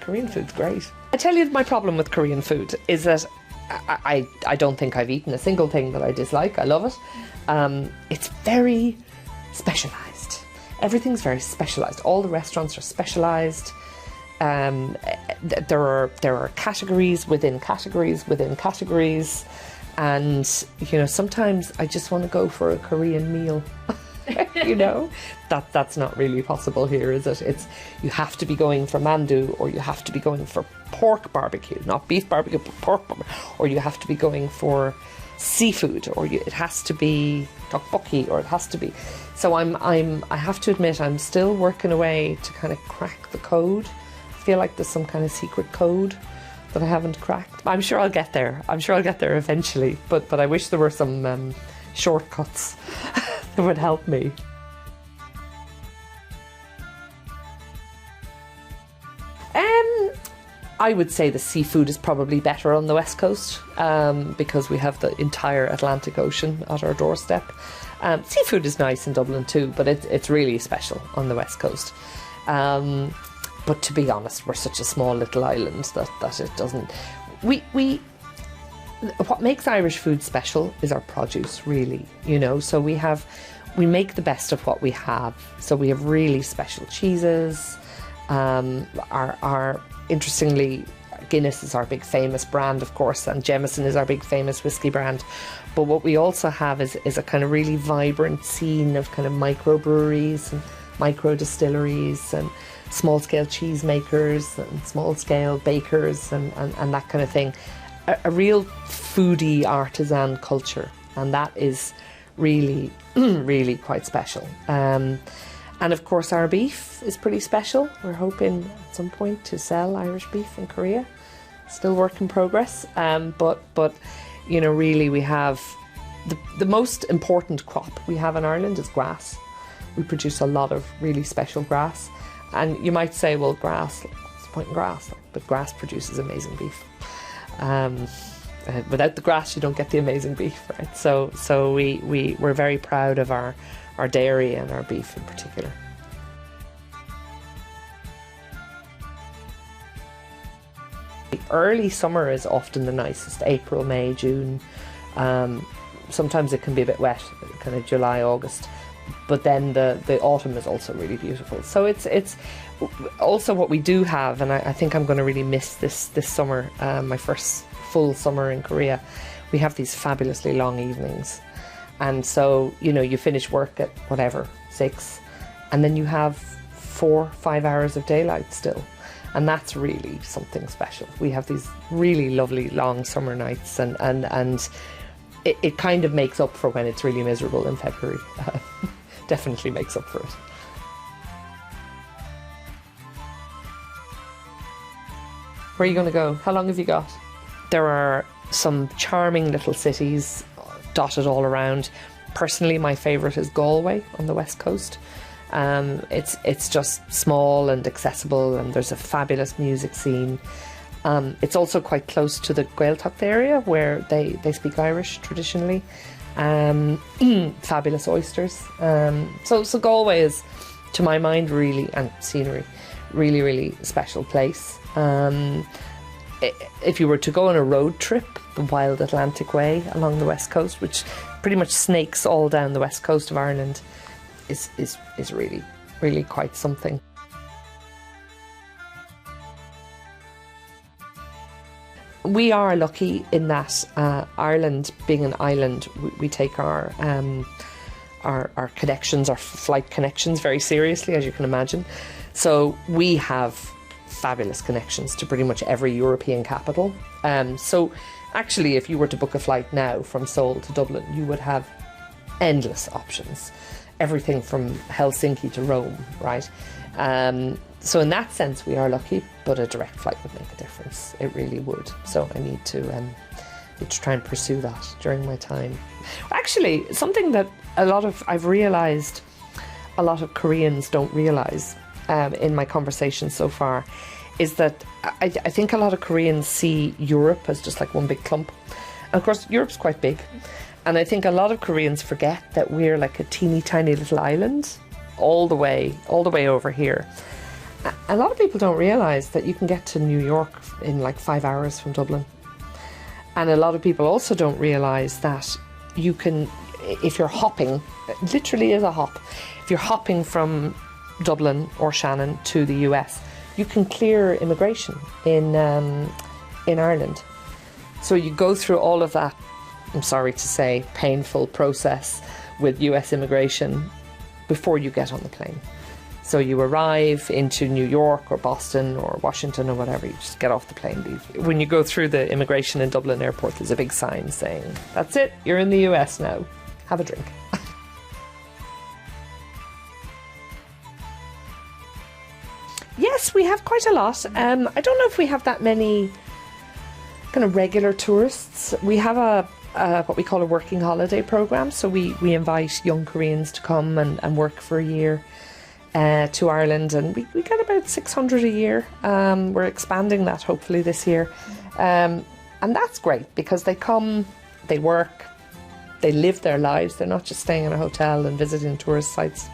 Korean food's great. I tell you, my problem with Korean food is that I don't think I've eaten a single thing that I dislike. I love it. It's very specialised. Everything's very specialised. All the restaurants are specialised. There are categories within categories within categories, and you know, sometimes I just want to go for a Korean meal. You know, that's not really possible here, is it? It's, you have to be going for mandu, or you have to be going for pork barbecue, not beef barbecue, but pork barbecue, or you have to be going for seafood, or it has to be tteokbokki, or it has to be. So I have to admit, I'm still working away to kind of crack the code. I feel like there's some kind of secret code that I haven't cracked. I'm sure I'll get there. I'm sure I'll get there eventually. But I wish there were some shortcuts that would help me. I would say the seafood is probably better on the West Coast, because we have the entire Atlantic Ocean at our doorstep. Seafood is nice in Dublin too, but it's really special on the West Coast. But to be honest, we're such a small little island that it doesn't... What makes Irish food special is our produce, really, you know. So we make the best of what we have. So we have really special cheeses. Interestingly, Guinness is our big famous brand, of course, and Jameson is our big famous whiskey brand. But what we also have is a kind of really vibrant scene of kind of microbreweries and micro distilleries and small scale cheesemakers and small scale bakers and that kind of thing. A real foodie artisan culture, and that is really, really quite special. And of course our beef is pretty special. We're hoping at some point to sell Irish beef in Korea. Still work in progress. But you know, really we have the most important crop we have in Ireland is grass. We produce a lot of really special grass. And you might say, well, grass, what's the point in grass? But grass produces amazing beef. Without the grass you don't get the amazing beef, right? So we're very proud of our dairy and our beef in particular. The early summer is often the nicest, April, May, June. Sometimes it can be a bit wet, kind of July, August. But then the autumn is also really beautiful. So it's also what we do have, and I think I'm going to really miss this summer, my first full summer in Korea. We have these fabulously long evenings. And so, you know, you finish work at whatever, 6, and then you have 4-5 hours of daylight still. And that's really something special. We have these really lovely long summer nights, and it kind of makes up for when it's really miserable in February. Definitely makes up for it. Where are you going to go? How long have you got? There are some charming little cities dotted all around. Personally, my favourite is Galway on the west coast. It's just small and accessible, and there's a fabulous music scene. It's also quite close to the Gaeltacht area where they speak Irish traditionally. Fabulous oysters. So Galway is, to my mind, really, and scenery, really, really special place. If you were to go on a road trip, the Wild Atlantic Way along the west coast, which pretty much snakes all down the west coast of Ireland, is really, really quite something. We are lucky in that Ireland, being an island, we take our connections, our flight connections, very seriously, as you can imagine. So we have fabulous connections to pretty much every European capital. So actually, if you were to book a flight now from Seoul to Dublin, you would have endless options. Everything from Helsinki to Rome, right? So in that sense, we are lucky, but a direct flight would make a difference. It really would. So I need to try and pursue that during my time. Actually, something that I've realised a lot of Koreans don't realise in my conversations so far is that I think a lot of Koreans see Europe as just like one big clump. And of course, Europe's quite big. And I think a lot of Koreans forget that we're like a teeny tiny little island all the way over here. A lot of people don't realise that you can get to New York in like 5 hours from Dublin. And a lot of people also don't realise that you can, if you're hopping, it literally is a hop, if you're hopping from Dublin or Shannon to the US, you can clear immigration in Ireland. So you go through all of that, I'm sorry to say, painful process with US immigration before you get on the plane. So you arrive into New York or Boston or Washington or whatever, you just get off the plane, leave. When you go through the immigration in Dublin airport, there's a big sign saying, that's it, you're in the US now, have a drink. Yes, we have quite a lot. I don't know if we have that many kind of regular tourists. We have what we call a working holiday program, so we invite young Koreans to come and work for a year to Ireland, and we get about 600 a year. We're expanding that hopefully this year, and that's great because they come, they work, they live their lives. They're not just staying in a hotel and visiting tourist sites.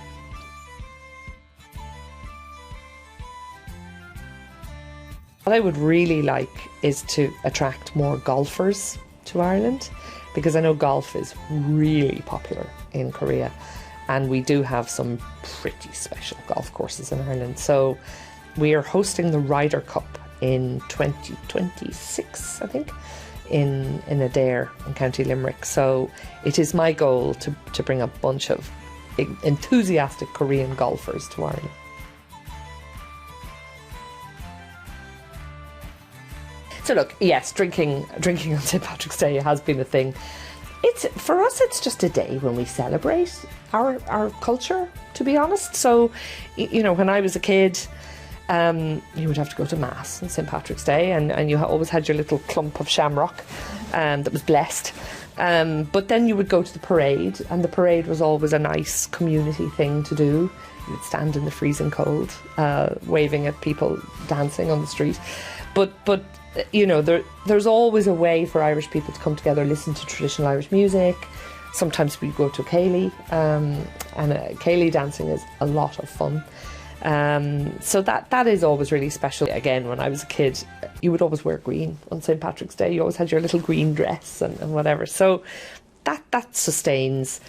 What I would really like is to attract more golfers to Ireland, because I know golf is really popular in Korea, and we do have some pretty special golf courses in Ireland. So we are hosting the Ryder Cup in 2026, I think, in Adair in County Limerick. So it is my goal to bring a bunch of enthusiastic Korean golfers to Ireland. So look, yes, drinking on St. Patrick's Day has been a thing. For us, it's just a day when we celebrate our culture, to be honest. So, you know, when I was a kid, you would have to go to Mass on St. Patrick's Day, and you always had your little clump of shamrock that was blessed. But then you would go to the parade, and the parade was always a nice community thing to do. You would stand in the freezing cold, waving at people dancing on the street. But you know, there's always a way for Irish people to come together, listen to traditional Irish music. Sometimes we go to Cayley, and Cayley dancing is a lot of fun. So that is always really special. Again, when I was a kid, you would always wear green on St. Patrick's Day. You always had your little green dress and whatever. So that sustains.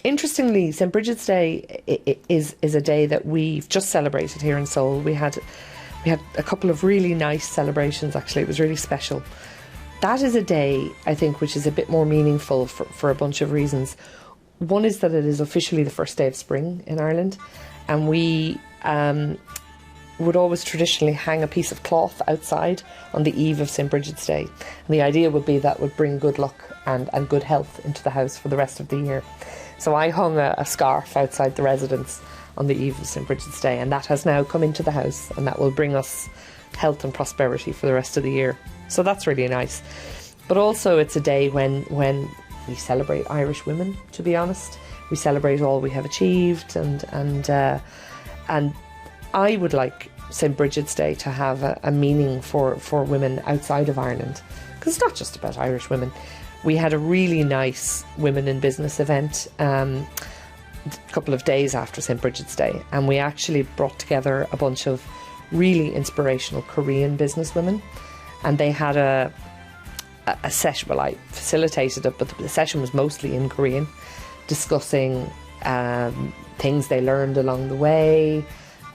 Interestingly, St. Bridget's Day is a day that we've just celebrated here in Seoul. We had a couple of really nice celebrations, actually. It was really special. That is a day, I think, which is a bit more meaningful for a bunch of reasons. One is that it is officially the first day of spring in Ireland, and we would always traditionally hang a piece of cloth outside on the eve of St. Bridget's Day. And the idea would be that would bring good luck and good health into the house for the rest of the year. So I hung a scarf outside the residence on the eve of St. Bridget's Day, and that has now come into the house, and that will bring us health and prosperity for the rest of the year. So that's really nice. But also it's a day when we celebrate Irish women, to be honest. We celebrate all we have achieved, and I would like St. Bridget's Day to have a meaning for women outside of Ireland, because it's not just about Irish women. We had a really nice Women in Business event a couple of days after St. Bridget's Day, and we actually brought together a bunch of really inspirational Korean businesswomen, and they had a session. Well, I facilitated it, but the session was mostly in Korean, discussing things they learned along the way,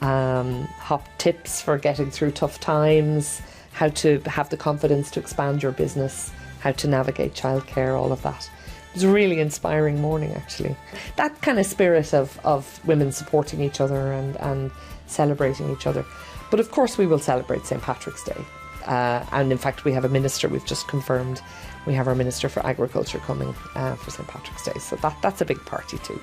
hot tips for getting through tough times, how to have the confidence to expand your business, how to navigate childcare, all of that. It was a really inspiring morning, actually. That kind of spirit of women supporting each other and celebrating each other. But of course we will celebrate St. Patrick's Day. And in fact we have a minister, we've just confirmed, we have our Minister for Agriculture coming for St. Patrick's Day. So that's a big party too.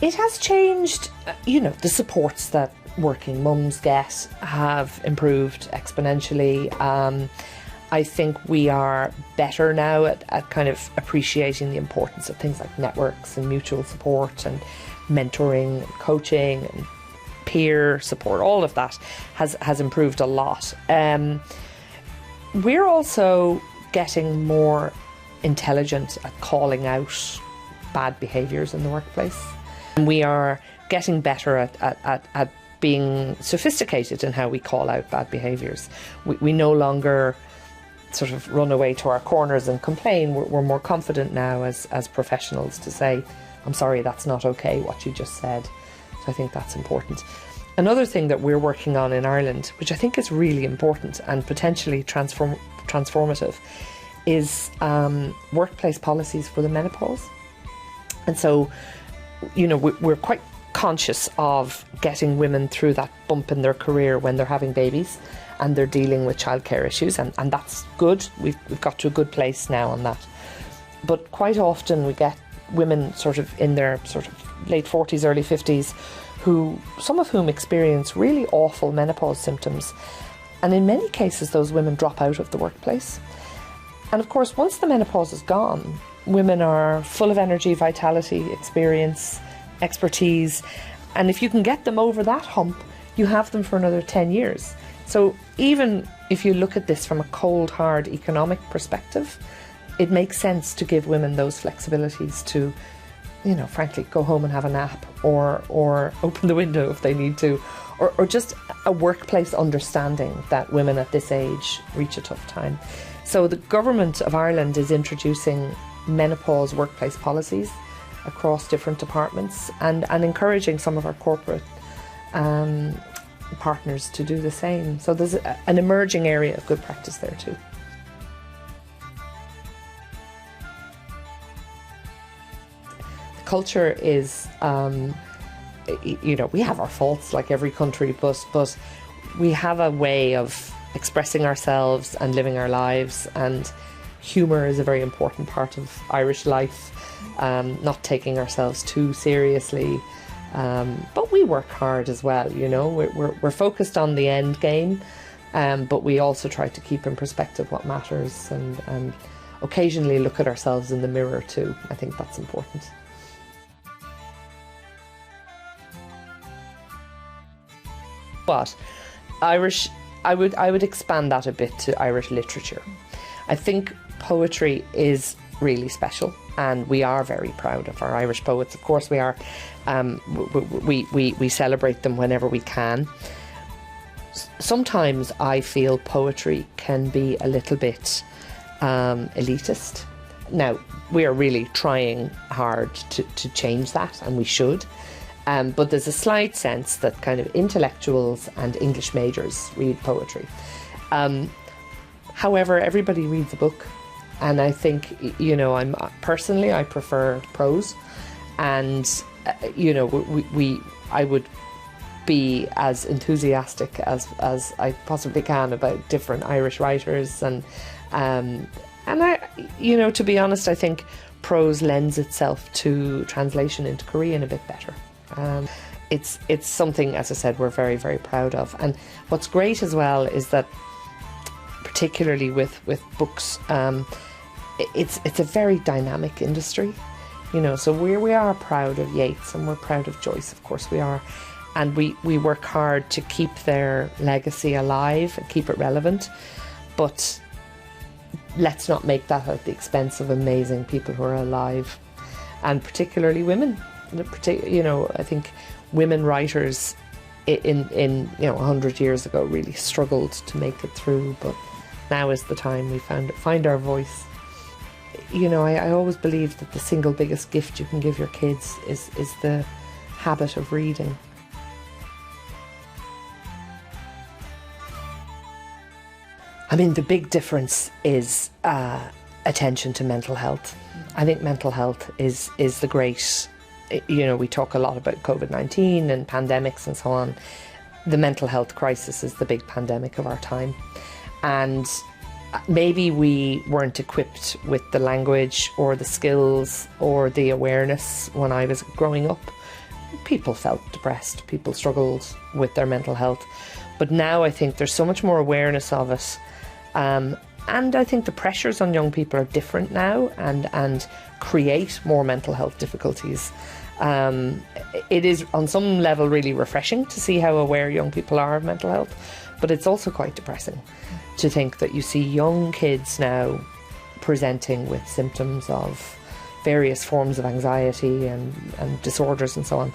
It has changed, you know, the supports that working mums get have improved exponentially. I think we are better now at kind of appreciating the importance of things like networks and mutual support and mentoring and coaching and peer support. All of that has improved a lot. We're also getting more intelligent at calling out bad behaviours in the workplace. And we are getting better at being sophisticated in how we call out bad behaviours. We no longer sort of run away to our corners and complain. We're more confident now as professionals to say, I'm sorry, that's not okay, what you just said. So I think that's important. Another thing that we're working on in Ireland, which I think is really important and potentially transformative, is workplace policies for the menopause. And so, you know, we're quite conscious of getting women through that bump in their career when they're having babies and they're dealing with childcare issues, and that's good. We've got to a good place now on that. But quite often we get women sort of in their sort of late 40s, early 50s, who, some of whom experience really awful menopause symptoms. And in many cases, those women drop out of the workplace. And of course, once the menopause is gone, women are full of energy, vitality, experience, expertise. And if you can get them over that hump, you have them for another 10 years. So even if you look at this from a cold, hard economic perspective, it makes sense to give women those flexibilities to, you know, frankly, go home and have a nap, or open the window if they need to, or just a workplace understanding that women at this age reach a tough time. So the government of Ireland is introducing menopause workplace policies across different departments, and encouraging some of our corporate partners to do the same. So there's an emerging area of good practice there too. The culture is, you know, we have our faults like every country, but we have a way of expressing ourselves and living our lives, and humour is a very important part of Irish life. Not taking ourselves too seriously, but we work hard as well. You know, we're focused on the end game, but we also try to keep in perspective what matters, and occasionally look at ourselves in the mirror too. I think that's important. But I would expand that a bit to Irish literature. I think poetry is really special, and we are very proud of our Irish poets. Of course we are. We celebrate them whenever we can. Sometimes I feel poetry can be a little bit elitist. Now, we are really trying hard to change that, and we should. But there's a slight sense that kind of intellectuals and English majors read poetry. However, everybody reads a book. And I think, you know, I prefer prose, and you know, I would be as enthusiastic as I possibly can about different Irish writers, and I, you know, to be honest, I think prose lends itself to translation into Korean a bit better. It's something, as I said, we're very, very proud of. And what's great as well is that, particularly with books, it's a very dynamic industry, you know. So we are proud of Yeats, and we're proud of Joyce, of course we are, and we work hard to keep their legacy alive and keep it relevant. But let's not make that at the expense of amazing people who are alive, and particularly women. You know, I think women writers in 100 years ago really struggled to make it through, but now is the time we find our voice. You know, I always believe that the single biggest gift you can give your kids is the habit of reading. I mean, the big difference is attention to mental health. I think mental health is the great, you know, we talk a lot about COVID-19 and pandemics and so on. The mental health crisis is the big pandemic of our time. And maybe we weren't equipped with the language or the skills or the awareness when I was growing up. People felt depressed, people struggled with their mental health. But now I think there's so much more awareness of it. And I think the pressures on young people are different now, and create more mental health difficulties. It is on some level really refreshing to see how aware young people are of mental health, but it's also quite depressing to think that you see young kids now presenting with symptoms of various forms of anxiety and disorders and so on.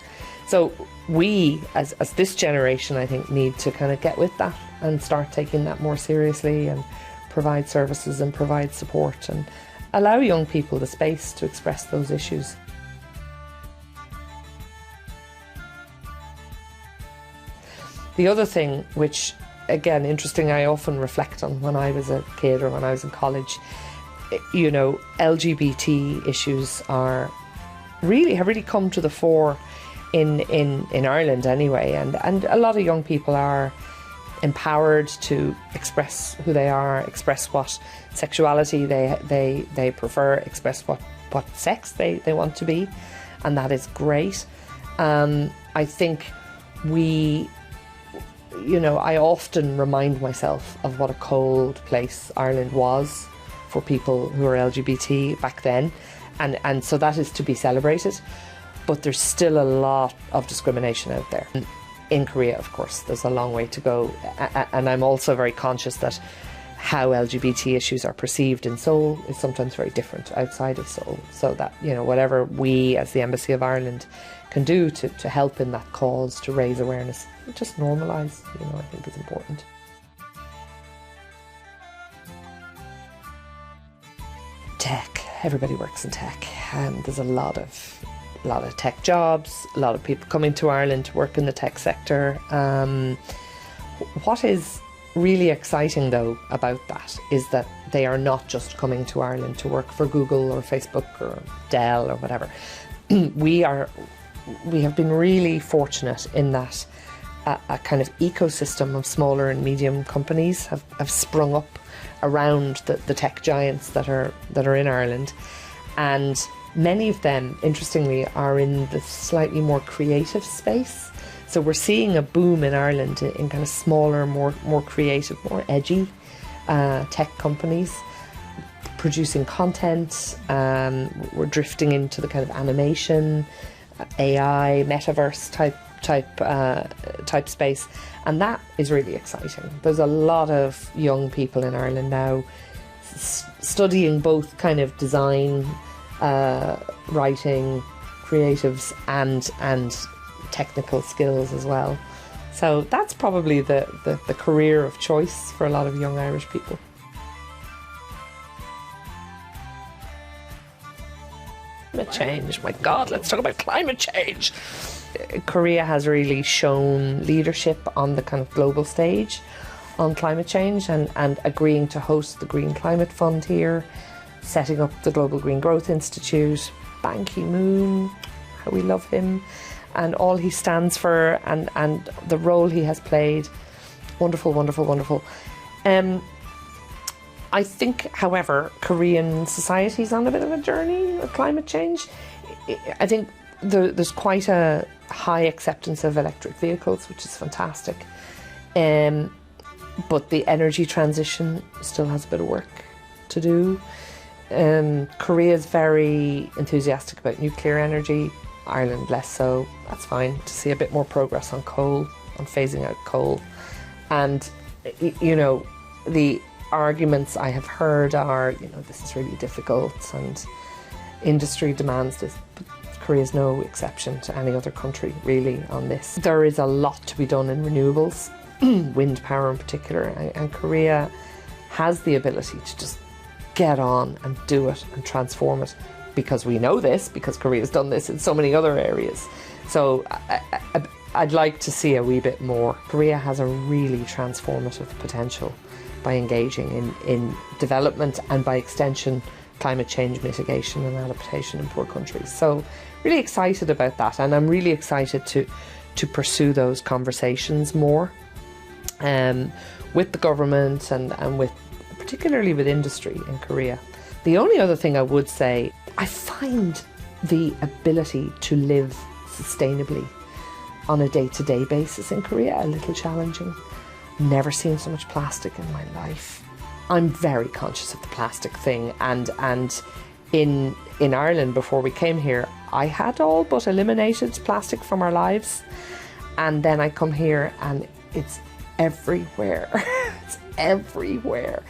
So we, as this generation, I think, need to kind of get with that and start taking that more seriously and provide services and provide support and allow young people the space to express those issues. The other thing, which, again, interesting, I often reflect on when I was a kid or when I was in college, you know, LGBT issues have really come to the fore in Ireland anyway, and a lot of young people are empowered to express who they are, express what sexuality they prefer, express what sex they want to be, and that is great. I think I often remind myself of what a cold place Ireland was for people who are LGBT back then, and so that is to be celebrated, but there's still a lot of discrimination out there. In Korea, of course, there's a long way to go, and I'm also very conscious that how LGBT issues are perceived in Seoul is sometimes very different outside of Seoul, so that, you know, whatever we as the Embassy of Ireland can do to help in that cause, to raise awareness, just normalise, you know, I think is important. Tech, everybody works in tech, and there's a lot of tech jobs, a lot of people coming to Ireland to work in the tech sector. What is really exciting though about that is that they are not just coming to Ireland to work for Google or Facebook or Dell or whatever. We have been really fortunate in that a kind of ecosystem of smaller and medium companies have sprung up around the tech giants that are in Ireland, and many of them, interestingly, are in the slightly more creative space. So we're seeing a boom in Ireland in kind of smaller, more creative, more edgy tech companies producing content. We're drifting into the kind of animation, AI, metaverse type space, and that is really exciting. There's a lot of young people in Ireland now studying both kind of design, writing, creatives, and technical skills as well. So that's probably the career of choice for a lot of young Irish people. Climate change, my God, let's talk about climate change. Korea has really shown leadership on the kind of global stage on climate change, and agreeing to host the Green Climate Fund here, setting up the Global Green Growth Institute, Ban Ki-moon, how we love him, and all he stands for, and the role he has played. Wonderful, wonderful, wonderful. I think, however, Korean society is on a bit of a journey with climate change. I think there's quite a high acceptance of electric vehicles, which is fantastic. But the energy transition still has a bit of work to do. Korea is very enthusiastic about nuclear energy, Ireland less so. That's fine to see a bit more progress on coal, on phasing out coal. And, you know, the arguments I have heard are, you know, this is really difficult and industry demands this, but Korea is no exception to any other country really on this. There is a lot to be done in renewables, wind power in particular, and Korea has the ability to just get on and do it and transform it, because we know this, because Korea's done this in so many other areas. So I'd like to see a wee bit more. Korea has a really transformative potential by engaging in development and, by extension, climate change mitigation and adaptation in poor countries. So really excited about that, and I'm really excited to pursue those conversations more with the government and with, particularly with industry in Korea. The only other thing I would say, I find the ability to live sustainably on a day-to-day basis in Korea a little challenging. Never seen so much plastic in my life. I'm very conscious of the plastic thing, and in Ireland before we came here, I had all but eliminated plastic from our lives, and then I come here and it's everywhere. It's everywhere.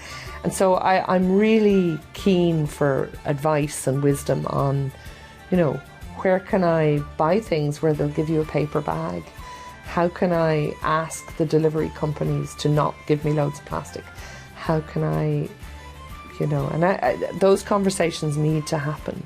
And so I'm really keen for advice and wisdom on, you know, where can I buy things where they'll give you a paper bag? How can I ask the delivery companies to not give me loads of plastic? How can I, you know, and those conversations need to happen.